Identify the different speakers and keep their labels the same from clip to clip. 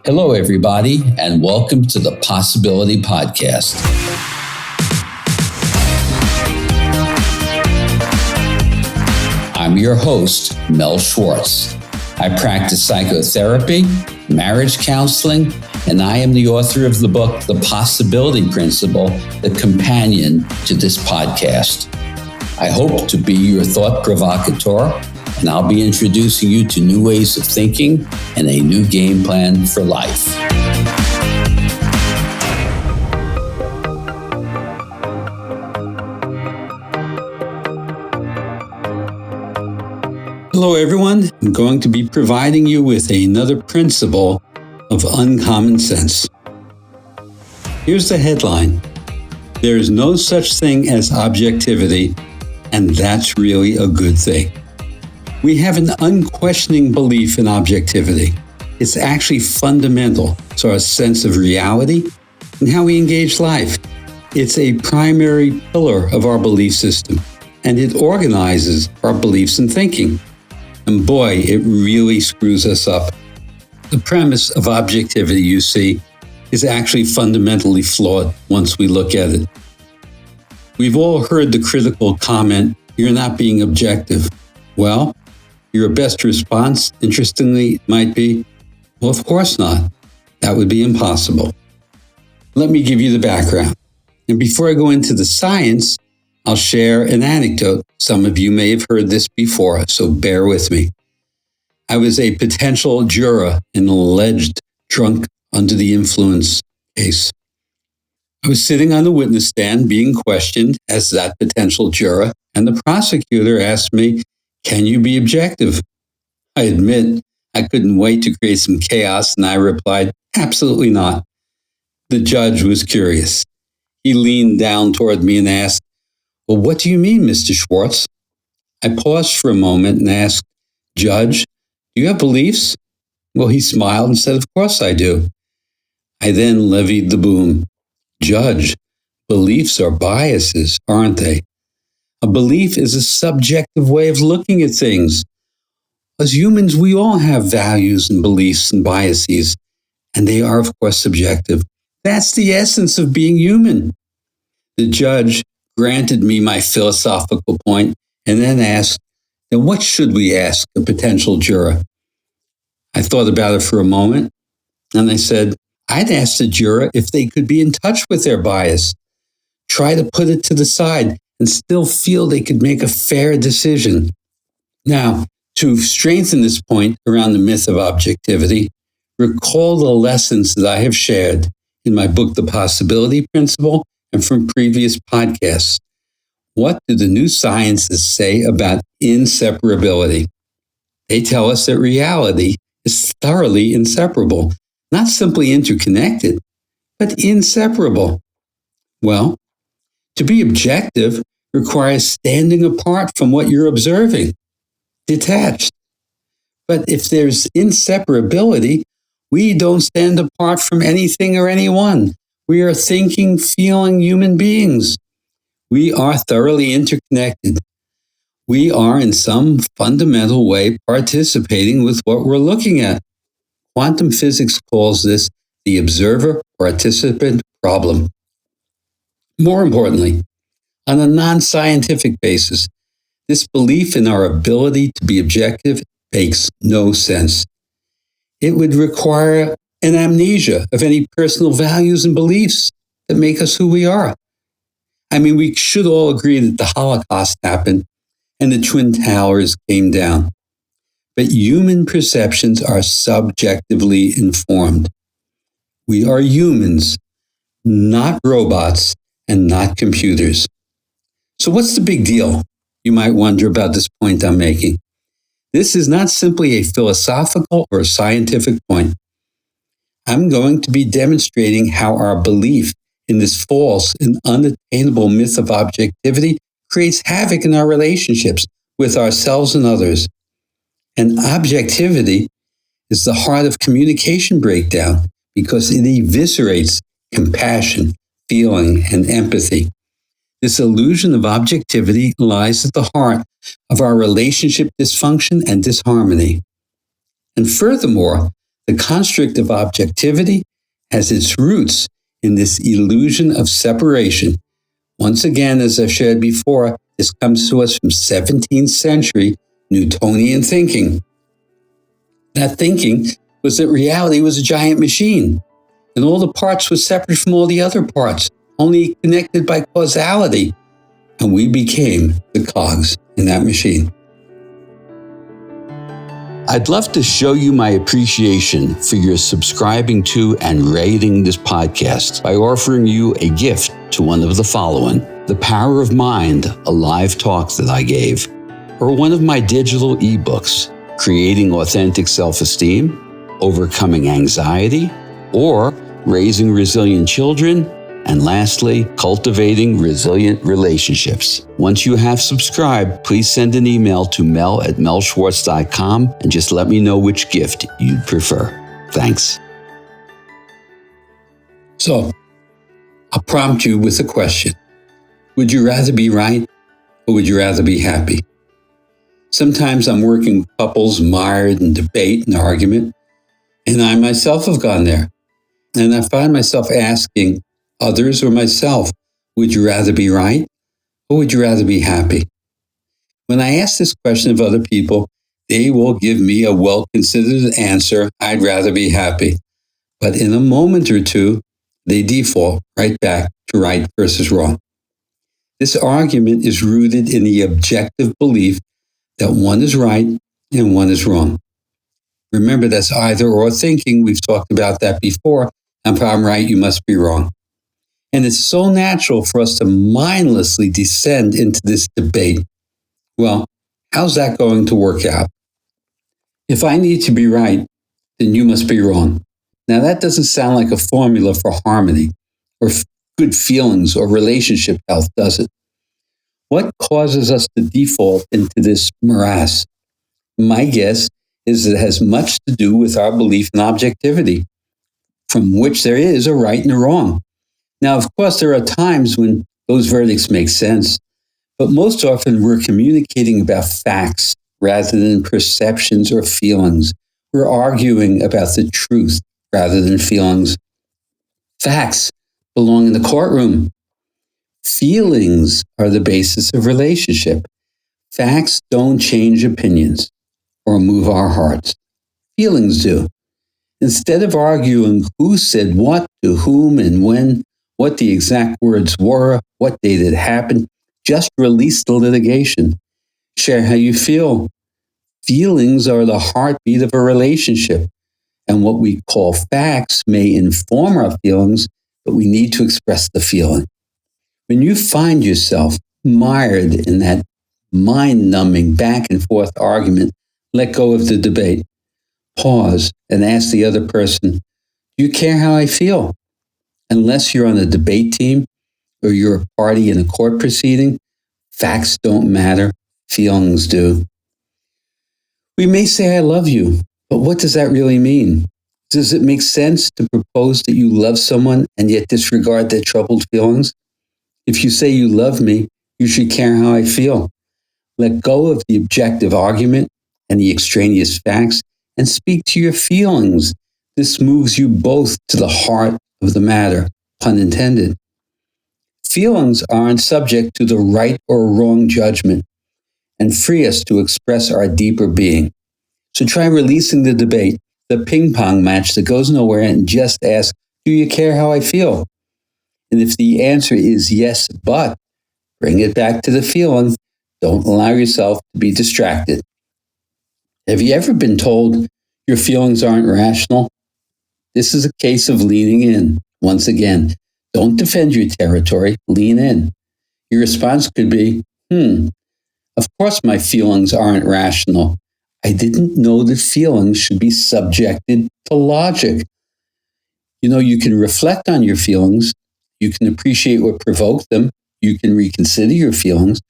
Speaker 1: Hello, everybody, and welcome to the Possibility Podcast. I'm your host, Mel Schwartz. I practice psychotherapy, marriage counseling, and I am the author of the book, The Possibility Principle, the companion to this podcast. I hope to be your thought provocateur, and I'll be introducing you to new ways of thinking and a new game plan for life. Hello, everyone. I'm going to be providing you with another principle of uncommon sense. Here's the headline. There is no such thing as objectivity, and that's really a good thing. We have an unquestioning belief in objectivity. It's actually fundamental to our sense of reality and how we engage life. It's a primary pillar of our belief system, and it organizes our beliefs and thinking. And boy, it really screws us up. The premise of objectivity, you see, is actually fundamentally flawed once we look at it. We've all heard the critical comment, "You're not being objective." Well, your best response, interestingly, might be, well, of course not. That would be impossible. Let me give you the background. And before I go into the science, I'll share an anecdote. Some of you may have heard this before, so bear with me. I was a potential juror in an alleged drunk under the influence case. I was sitting on the witness stand being questioned as that potential juror, and the prosecutor asked me, "Can you be objective?" I admit I couldn't wait to create some chaos, and I replied, "Absolutely not." The judge was curious. He leaned down toward me and asked, "Well, what do you mean, Mr. Schwartz?" I paused for a moment and asked, "Judge, do you have beliefs?" Well, he smiled and said, "Of course I do." I then levied the boom. "Judge, beliefs are biases, aren't they? A belief is a subjective way of looking at things. As humans, we all have values and beliefs and biases, and they are, of course, subjective. That's the essence of being human." The judge granted me my philosophical point and then asked, "Then what should we ask a potential juror?" I thought about it for a moment, and I said, I'd ask the juror if they could be in touch with their bias, try to put it to the side, and still feel they could make a fair decision. Now, to strengthen this point around the myth of objectivity, recall the lessons that I have shared in my book, The Possibility Principle, and from previous podcasts. What do the new sciences say about inseparability? They tell us that reality is thoroughly inseparable, not simply interconnected, but inseparable. Well, to be objective requires standing apart from what you're observing, detached. But if there's inseparability, we don't stand apart from anything or anyone. We are thinking, feeling human beings. We are thoroughly interconnected. We are in some fundamental way participating with what we're looking at. Quantum physics calls this the observer-participant problem. More importantly, on a non-scientific basis, this belief in our ability to be objective makes no sense. It would require an amnesia of any personal values and beliefs that make us who we are. I mean, we should all agree that the Holocaust happened and the Twin Towers came down. But human perceptions are subjectively informed. We are humans, not robots and not computers. So what's the big deal? You might wonder about this point I'm making. This is not simply a philosophical or scientific point. I'm going to be demonstrating how our belief in this false and unattainable myth of objectivity creates havoc in our relationships with ourselves and others. And objectivity is the heart of communication breakdown because it eviscerates compassion, feeling, and empathy. This illusion of objectivity lies at the heart of our relationship dysfunction and disharmony. And furthermore, The construct of objectivity has its roots in this illusion of separation. Once again, as I've shared before, this comes to us from 17th century Newtonian thinking. That thinking was that reality was a giant machine, and all the parts were separate from all the other parts, only connected by causality, and we became the cogs in that machine. I'd love to show you my appreciation for your subscribing to and rating this podcast by offering you a gift to one of the following: The Power of Mind, a live talk that I gave, or one of my digital ebooks, Creating Authentic Self-Esteem, Overcoming Anxiety, or Raising Resilient Children, and lastly, Cultivating Resilient Relationships. Once you have subscribed, please send an email to mel@melschwartz.com and just let me know which gift you'd prefer. Thanks. So, I'll prompt you with a question. Would you rather be right, or would you rather be happy? Sometimes I'm working with couples mired in debate and argument, and I myself have gone there. And I find myself asking others or myself, would you rather be right, or would you rather be happy? When I ask this question of other people, they will give me a well-considered answer, I'd rather be happy. But in a moment or two, they default right back to right versus wrong. This argument is rooted in the objective belief that one is right and one is wrong. Remember, that's either or thinking. We've talked about that before. And if I'm right, you must be wrong. And it's so natural for us to mindlessly descend into this debate. Well, how's that going to work out? If I need to be right, then you must be wrong. Now, that doesn't sound like a formula for harmony or good feelings or relationship health, does it? What causes us to default into this morass? My guess is it has much to do with our belief in objectivity, from which there is a right and a wrong. Now, of course, there are times when those verdicts make sense, but most often we're communicating about facts rather than perceptions or feelings. We're arguing about the truth rather than feelings. Facts belong in the courtroom. Feelings are the basis of relationship. Facts don't change opinions or move our hearts. Feelings do. Instead of arguing who said what to whom and when, what the exact words were, what date it happened, just release the litigation. Share how you feel. Feelings are the heartbeat of a relationship, and what we call facts may inform our feelings, but we need to express the feeling. When you find yourself mired in that mind-numbing back and forth argument, let go of the debate. Pause and ask the other person, do you care how I feel? Unless you're on a debate team or you're a party in a court proceeding, facts don't matter, feelings do. We may say I love you, but what does that really mean? Does it make sense to propose that you love someone and yet disregard their troubled feelings? If you say you love me, you should care how I feel. Let go of the objective argument and the extraneous facts and speak to your feelings. This moves you both to the heart of the matter, pun intended. Feelings aren't subject to the right or wrong judgment and free us to express our deeper being. So try releasing the debate, the ping pong match that goes nowhere, and just ask, do you care how I feel? And if the answer is yes, but, bring it back to the feeling. Don't allow yourself to be distracted. Have you ever been told your feelings aren't rational? This is a case of leaning in. Once again, don't defend your territory, lean in. Your response could be, of course my feelings aren't rational. I didn't know that feelings should be subjected to logic. You can reflect on your feelings. You can appreciate what provoked them. You can reconsider your feelings.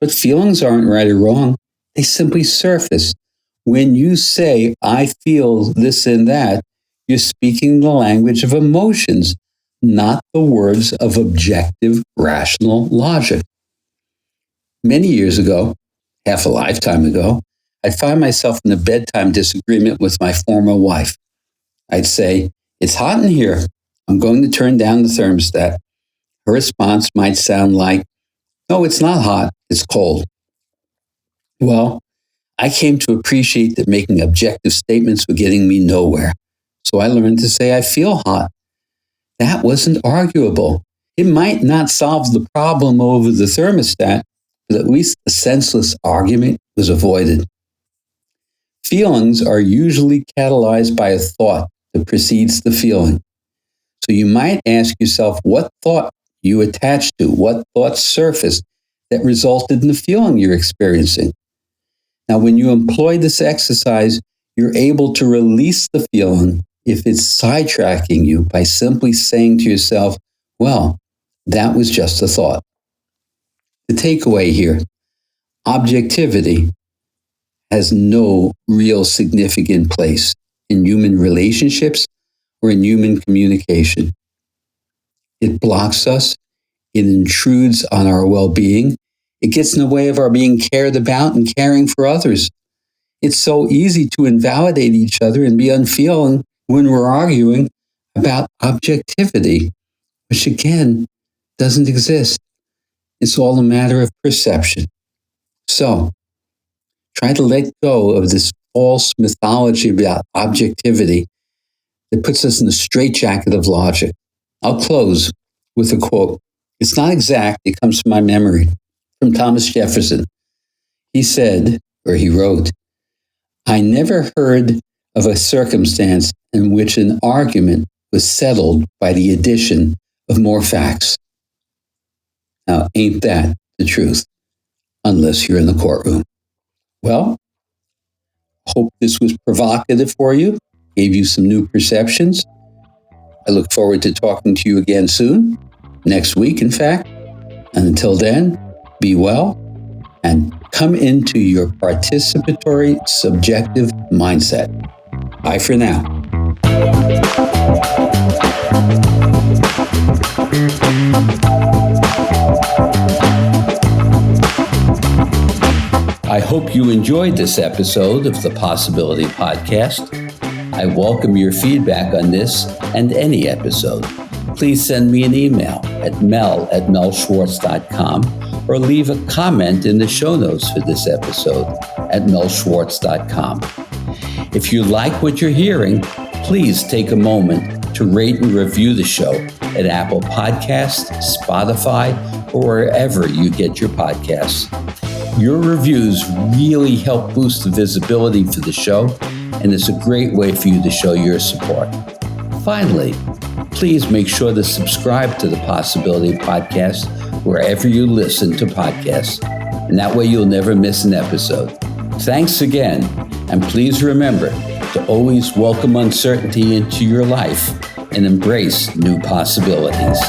Speaker 1: But feelings aren't right or wrong. They simply surface. When you say, I feel this and that, you're speaking the language of emotions, not the words of objective, rational logic. Many years ago, half a lifetime ago, I found myself in a bedtime disagreement with my former wife. I'd say, "It's hot in here. I'm going to turn down the thermostat." Her response might sound like, "No, it's not hot. It's cold." Well, I came to appreciate that making objective statements was getting me nowhere. So I learned to say, "I feel hot." That wasn't arguable. It might not solve the problem over the thermostat, but at least a senseless argument was avoided. Feelings are usually catalyzed by a thought that precedes the feeling. So you might ask yourself what thought you attached to, what thoughts surfaced that resulted in the feeling you're experiencing. Now, when you employ this exercise, you're able to release the feeling if it's sidetracking you by simply saying to yourself, "Well, that was just a thought." The takeaway here, objectivity has no real significant place in human relationships or in human communication. It blocks us. It intrudes on our well-being. It gets in the way of our being cared about and caring for others. It's so easy to invalidate each other and be unfeeling when we're arguing about objectivity, which again doesn't exist. It's all a matter of perception. So, try to let go of this false mythology about objectivity that puts us in the straitjacket of logic. I'll close with a quote. It's not exact, it comes from my memory, from Thomas Jefferson. He said, or he wrote, "I never heard of a circumstance in which an argument was settled by the addition of more facts." Now, ain't that the truth? Unless you're in the courtroom. Well, hope this was provocative for you, gave you some new perceptions. I look forward to talking to you again soon, next week, in fact. And until then, be well and come into your participatory subjective mindset. Bye for now. I hope you enjoyed this episode of the Possibility Podcast. I welcome your feedback on this and any episode. Please send me an email at mel@melschwartz.com or leave a comment in the show notes for this episode at melschwartz.com. If you like what you're hearing, please take a moment to rate and review the show at Apple Podcasts, Spotify, or wherever you get your podcasts. Your reviews really help boost the visibility for the show, and it's a great way for you to show your support. Finally, please make sure to subscribe to the Possibility Podcast wherever you listen to podcasts, and that way you'll never miss an episode. Thanks again, and please remember to always welcome uncertainty into your life and embrace new possibilities.